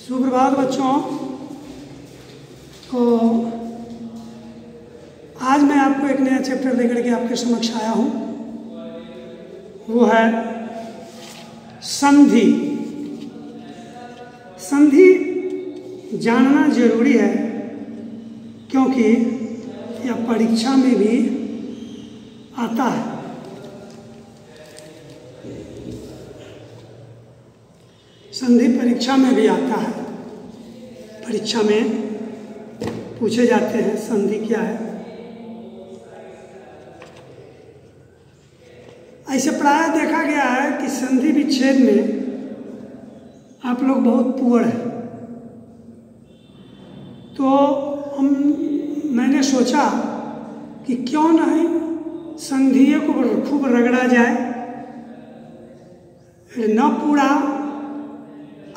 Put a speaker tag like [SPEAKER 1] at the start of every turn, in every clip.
[SPEAKER 1] सुप्रभात बच्चों। तो आज मैं आपको एक नया चैप्टर लेकर के आपके समक्ष आया हूँ। वो है संधि। संधि जानना जरूरी है क्योंकि यह परीक्षा में भी आता है। संधि परीक्षा में भी आता है। परीक्षा में पूछे जाते हैं संधि क्या है। ऐसे प्रायः देखा गया है कि संधि विच्छेद में आप लोग बहुत पुअर हैं। तो मैंने सोचा कि क्यों नहीं संधियों को खूब रगड़ा जाए, न पूरा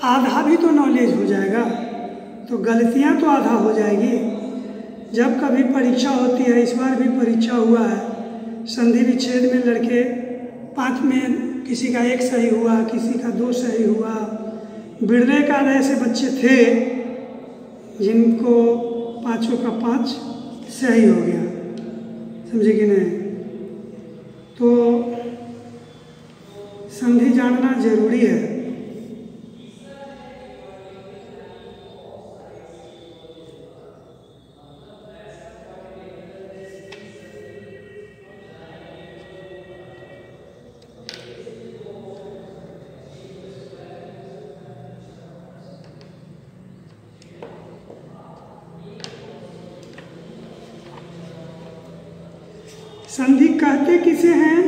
[SPEAKER 1] आधा भी तो नॉलेज हो जाएगा, तो गलतियां तो आधा हो जाएगी। जब कभी परीक्षा होती है, इस बार भी परीक्षा हुआ है संधि विच्छेद में, लड़के 5 में किसी का 1 सही हुआ, किसी का 2 सही हुआ। बिरले का ऐसे बच्चे थे जिनको 5 का 5 सही हो गया, समझे कि नहीं। तो संधि जानना जरूरी है। संधि कहते किसे हैं?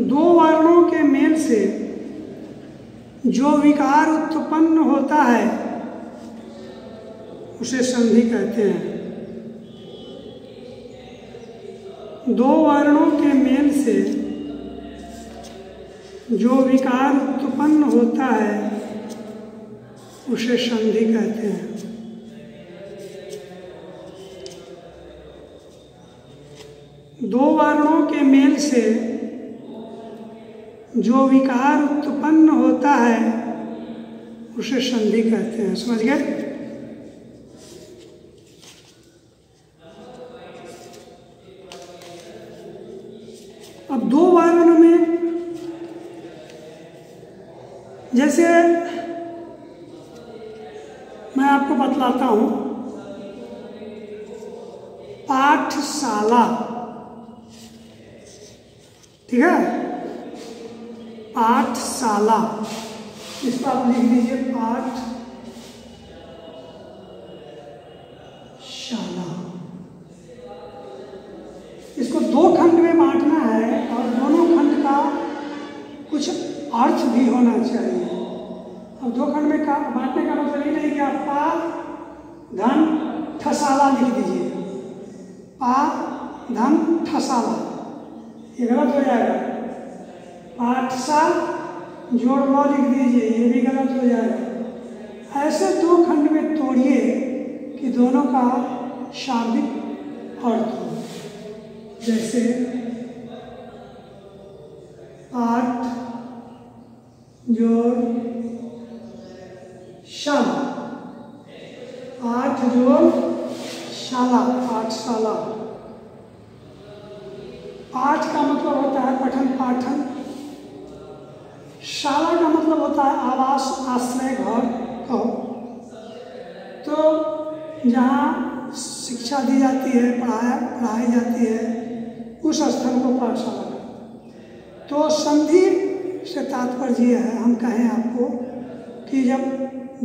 [SPEAKER 1] 2 वर्णों के मेल से जो विकार उत्पन्न होता है उसे संधि कहते हैं। 2 वर्णों के मेल से जो विकार उत्पन्न होता है उसे संधि कहते हैं। 2 वर्णों के मेल से जो विकार उत्पन्न होता है उसे संधि कहते हैं। समझ गए? अब 2 वर्ण में जैसे मैं आपको बतलाता हूं, पाठशाला, ठीक है, पाठशाला, इस पर आप लिख दीजिए पाठशाला। इसको 2 खंड में बांटना है और दोनों खंड का कुछ अर्थ भी होना चाहिए। अब 2 खंड में बांटने का मतलब ये नहीं कि आप पा धन ठसाला लिख दीजिए, पा धन ठसाला, ये गलत हो जाएगा। पाठशाल जोड़ लो लिख दीजिए, ये भी गलत हो जाएगा। ऐसे 2 खंड में तोड़िए कि दोनों का शाब्दिक अर्थ हो। जैसे पाठ जोड़ शाला, पाठ जोड़ शाला, पाठशाला। पाठ का मतलब होता है पठन पाठन, शाला का मतलब होता है आवास, आश्रय, घर कहो। तो जहाँ शिक्षा दी जाती है, पढ़ाई जाती है, उस स्थल को पाठशाला का। तो संधि से तात्पर्य है, हम कहें आपको कि जब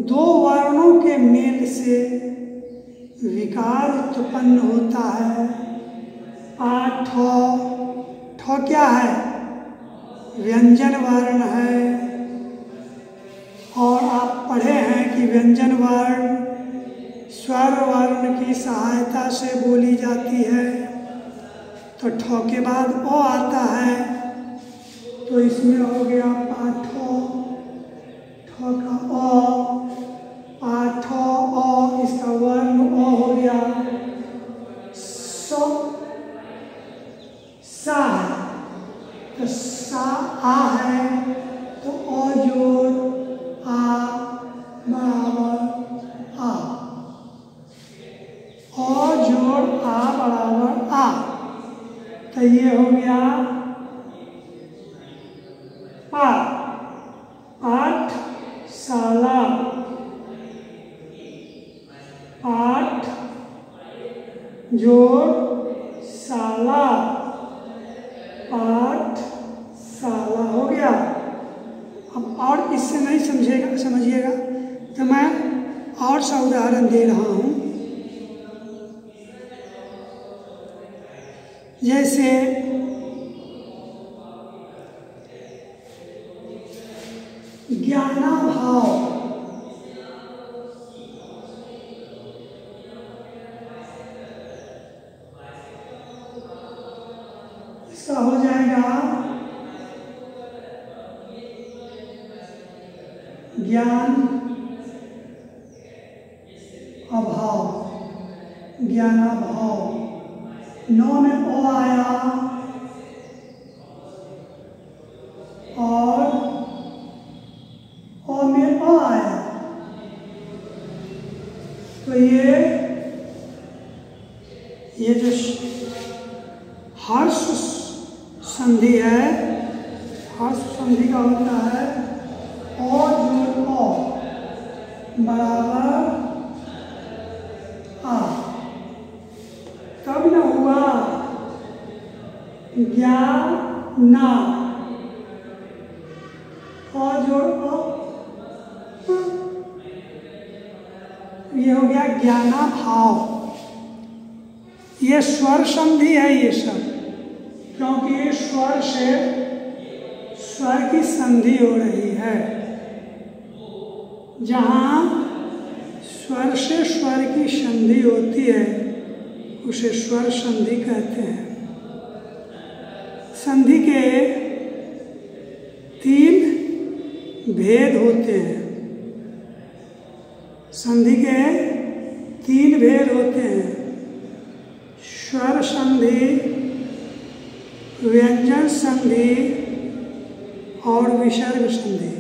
[SPEAKER 1] 2 वर्णों के मेल से विकार उत्पन्न होता है, पाठ ठो क्या है? व्यंजन वर्ण है, और आप पढ़े हैं कि व्यंजन वर्ण स्वर वर्ण की सहायता से बोली जाती है। तो ठो के बाद ओ आता है, तो इसमें हो गया पाठो, ठो का ओ, पाठो ओ, इसका वर्ण ओ हो गया। सो सा है तो सा आ है, तो ओ जोड़ तो ये हो गया पा, पाठशाला, पाठ जोड़ शाला, पाठशाला हो गया। अब और इससे नहीं समझिएगा तो मैं और सा उदाहरण दे रहा हूँ। जैसे ज्ञानाभाव, इसका हो जाएगा ज्ञान अभाव, ज्ञानाभाव। 9 में ओ आया और ओ में ओ आया, तो ये जो हर्ष संधि है, हर्ष संधि का होता है ओ जोड़ ओ बराबर आ, तब न हुआ ज्ञाना, ओ जोड़ ओ, ये हो गया ज्ञानाभाव। ये स्वर संधि है ये सब, क्योंकि स्वर से स्वर की संधि हो रही है। जहाँ स्वर से स्वर की संधि होती है उसे स्वर संधि कहते हैं। संधि के 3 भेद होते हैं। संधि के 3 भेद होते हैं: स्वर संधि, व्यंजन संधि और विसर्ग संधि।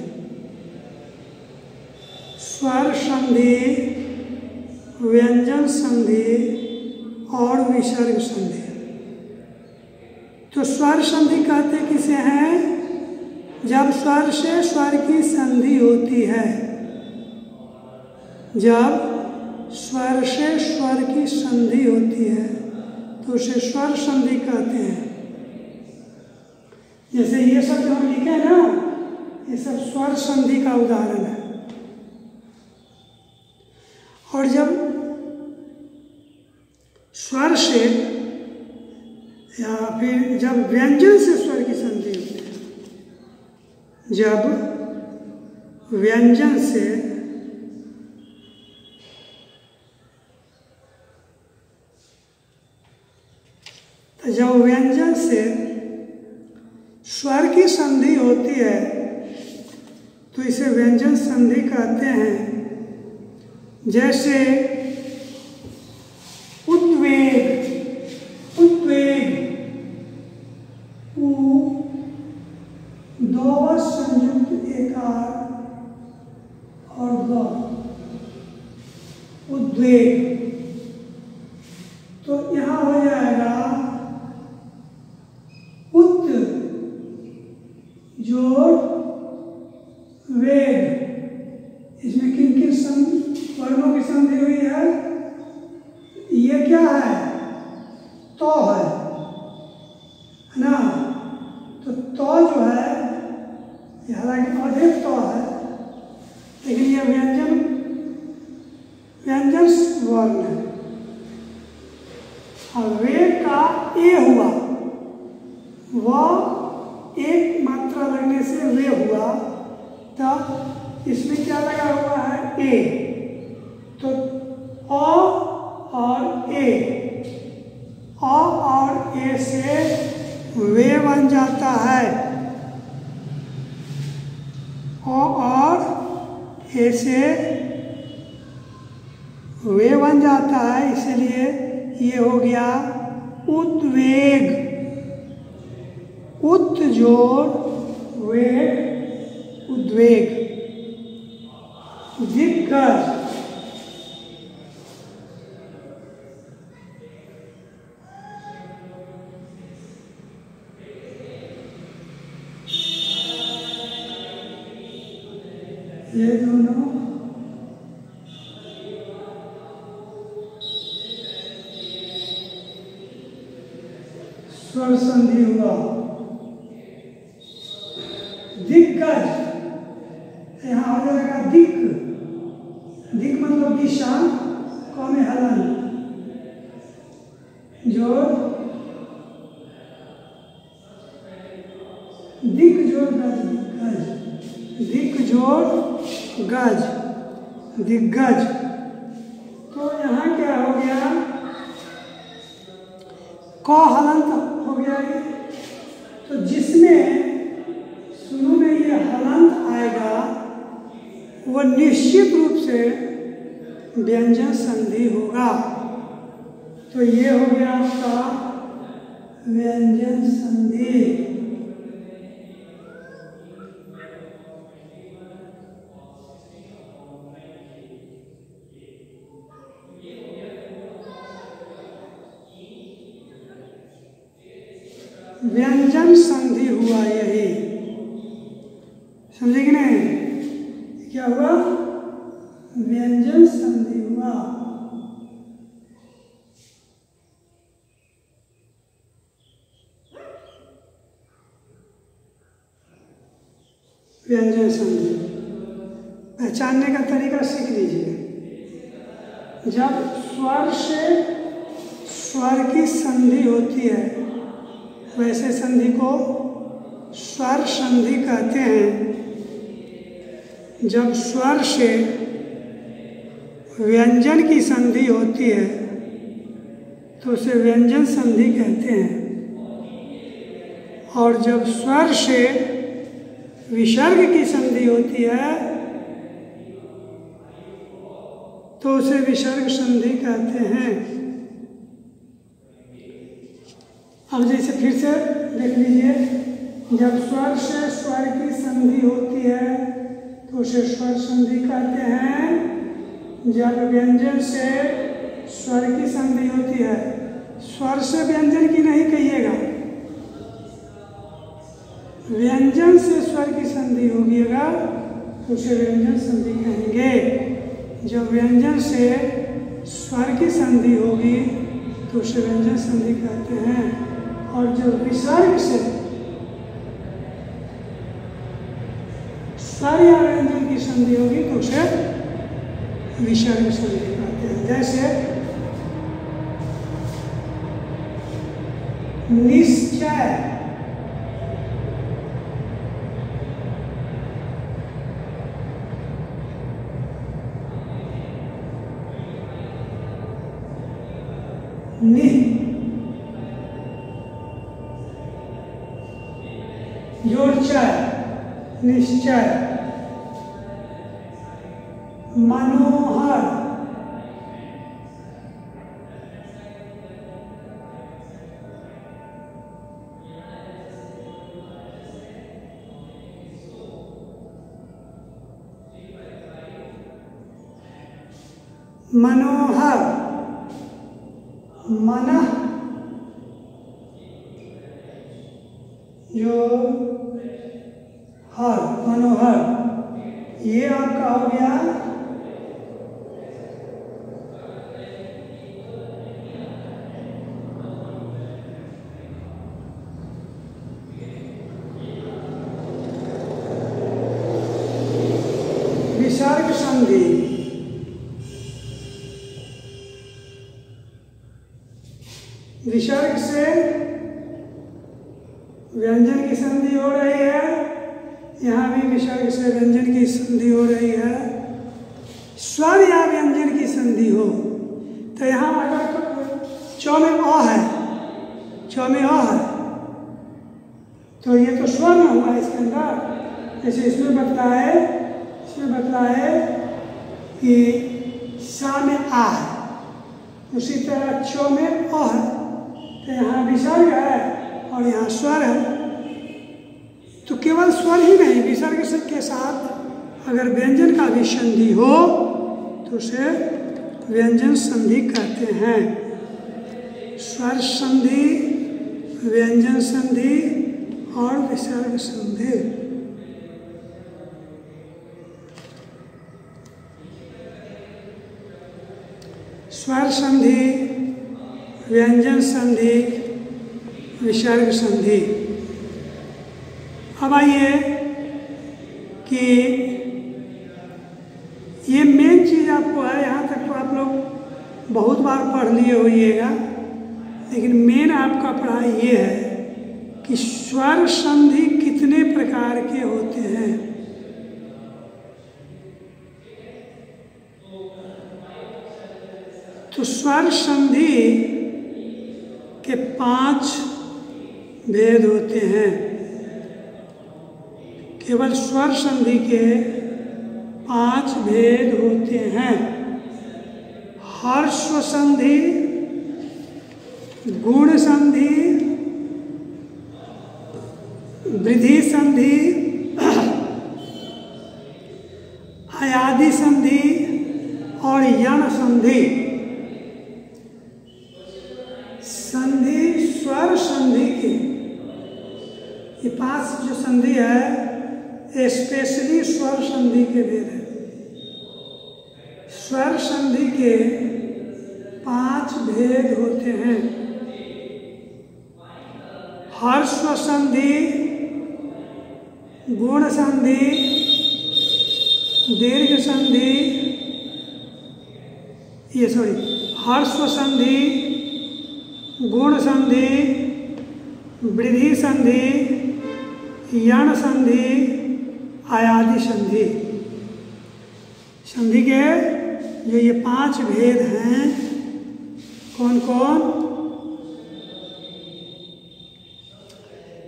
[SPEAKER 1] स्वर संधि, व्यंजन संधि और विसर्ग संधि। तो स्वर संधि कहते किसे हैं? जब स्वर से स्वर की संधि होती है, जब स्वर से स्वर की संधि होती है तो उसे स्वर संधि कहते हैं। जैसे ये सब जो हम लिखे ना, ये सब स्वर संधि का उदाहरण है। और जब स्वर से या फिर जब व्यंजन से स्वर की संधि होती है, जब व्यंजन से जब व्यंजन से स्वर की संधि होती है तो इसे व्यंजन संधि कहते हैं। जैसे उद्वेग, उद्वेग उ, 2 वश संयुक्त एकार और 2, उद्वेग। तो यहाँ हो जाएगा उत जोड़ वेग। इसमें किन किन वर्णों की संधि हुई है? ये क्या है? तो है ना? तो जो है, ये हालांकि अधिक तो है, लेकिन ये व्यंजन वर्ण है। और वेग का ए हुआ, वह एक मात्रा लगने से वे हुआ, तब इसमें क्या लगा हुआ है? ए। तो अ और ए, अ और ए से वे बन जाता है। अ और ए से वे बन जाता है, इसलिए ये हो गया उद्वेग। उत जोड़ वेग, उद्वेग। दिग्गज, ये दोनों स्वर संधि हुआ। दिग्गज, यहाँ हो जाएगा दिक, दिक मतलब दिशा, क में हलन, जोड़ दिक जोड़ गज, गज, दिक जोड़ गज, दिग्गज। तो यहाँ क्या हो गया, क हलंत हो गया ये। तो जिसमें शुरू में ये हलंत आएगा वो निश्चित रूप से व्यंजन संधि होगा। तो ये हो गया आपका व्यंजन संधि। व्यंजन संधि हुआ, यही समझे कि नहीं? क्या हुआ? व्यंजन संधि हुआ। व्यंजन संधि पहचानने का तरीका सीख लीजिए। जब स्वर से स्वर की संधि होती है, वैसे संधि को स्वर संधि कहते हैं। जब स्वर से व्यंजन की संधि होती है तो उसे व्यंजन संधि कहते हैं, और जब स्वर से विसर्ग की संधि होती है तो उसे विसर्ग संधि कहते हैं। अब जैसे फिर से देख लीजिए, जब स्वर से स्वर की संधि होती है तो उसे स्वर संधि कहते हैं। जब व्यंजन से स्वर की संधि होती है, स्वर से व्यंजन की नहीं कहिएगा, व्यंजन से स्वर की संधि होगीगा तो उसे व्यंजन संधि कहेंगे। जब व्यंजन से स्वर की संधि होगी तो उसे व्यंजन संधि कहते हैं, और जब विसर्ग से स्वर या व्यंजन की संधि होगी तो उसे विसर्ग संधि कहते हैं। जैसे निश्चय, जोड़चय, निश्चय, मनोहर, मनोहर, मनः, जो हर, मनोहर, ये आपका हो गया विसर्ग संधि। विसर्ग से व्यंजन की संधि हो रही है, यहाँ भी विसर्ग से व्यंजन की संधि हो रही है। स्वर या व्यंजन की संधि हो तो यहाँ अगर चौ में अ है, चौ में अ है तो ये तो स्वर में हुआ इसके अंदर। जैसे इसमें बतला है कि सा में आ है, उसी तरह चौ में अ है तो यहाँ विसर्ग है और यहाँ स्वर है। तो केवल स्वर ही नहीं, विसर्ग से के साथ अगर व्यंजन का भी संधि हो तो उसे व्यंजन संधि कहते हैं। स्वर संधि, व्यंजन संधि और विसर्ग संधि। स्वर संधि, व्यंजन संधि, विसर्ग संधि। अब आइए कि ये मेन चीज़ आपको है, यहाँ तक तो आप लोग बहुत बार पढ़ लिए होइएगा, लेकिन मेन आपका पढ़ाई ये है कि स्वर संधि कितने प्रकार के होते हैं। तो स्वर संधि के 5 भेद होते हैं। केवल स्वर संधि के 5 भेद होते हैं। हर्ष संधि, गुण संधि, वृद्धि संधि, अयादि संधि और यण संधि। संधि स्वर संधि की ये 5 जो संधि है स्पेशली स्वर संधि के भेद है। स्वर संधि के 5 भेद होते हैं। हर्ष संधि, गुण संधि, दीर्घ संधि, हर्ष संधि, गुण संधि, वृद्धि संधि, यण संधि, अयादि संधि। संधि के जो ये 5 भेद हैं, कौन कौन?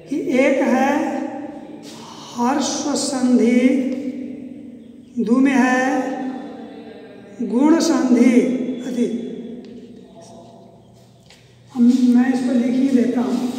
[SPEAKER 1] कि एक है हर्ष संधि, दो में है गुण संधि। मैं इसको लिख ही देता हूँ।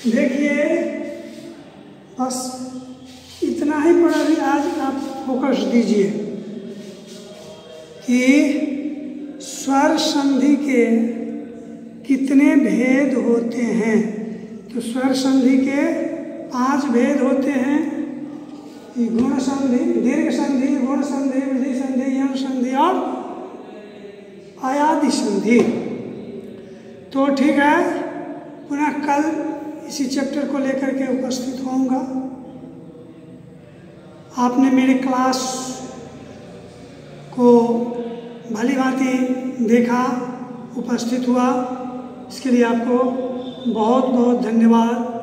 [SPEAKER 1] देखिए, बस इतना ही पर अभी आज आप फोकस दीजिए कि स्वर संधि के कितने भेद होते हैं। तो स्वर संधि के 5 भेद होते हैं। गुण संधि, दीर्घ संधि, गुण संधि, वृद्धि संधि, यण संधि और अयादि संधि। तो ठीक है, पुनः कल इसी चैप्टर को लेकर के उपस्थित होऊंगा। आपने मेरे क्लास को भली भांति देखा, उपस्थित हुआ, इसके लिए आपको बहुत बहुत धन्यवाद।